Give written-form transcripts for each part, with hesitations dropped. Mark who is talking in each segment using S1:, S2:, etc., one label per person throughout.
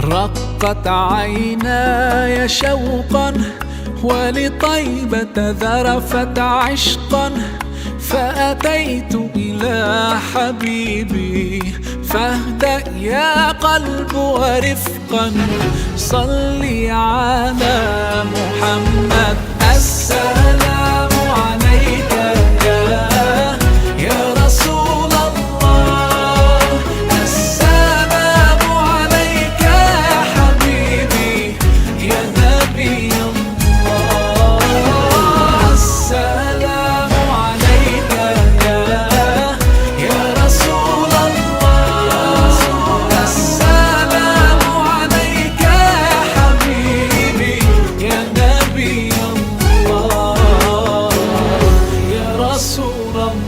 S1: رقت عيناي شوقا ولطيبة ذرفت عشقا، فأتيت إلى حبيبي فاهدأ يا قلب ورفقا. صلي على محمد. السلام عليك يا رسول الله، السلام عليك يا حبيبي يا نبي الله. السلام عليك يا رسول الله، السلام عليك يا حبيبي يا نبي الله يا رسول الله.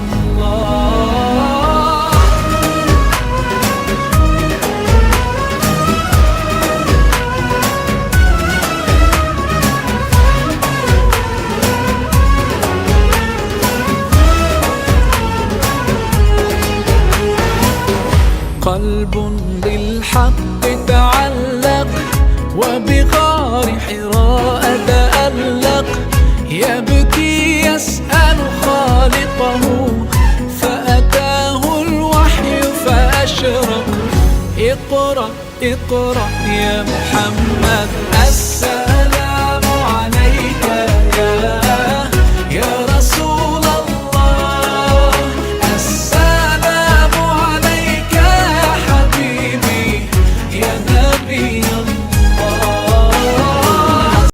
S1: قلب بالحق تعلق وبغار حراء تألق، يبكي يسأل خالقه فأتاه الوحي فأشرق. اقرأ اقرأ يا محمد. السلام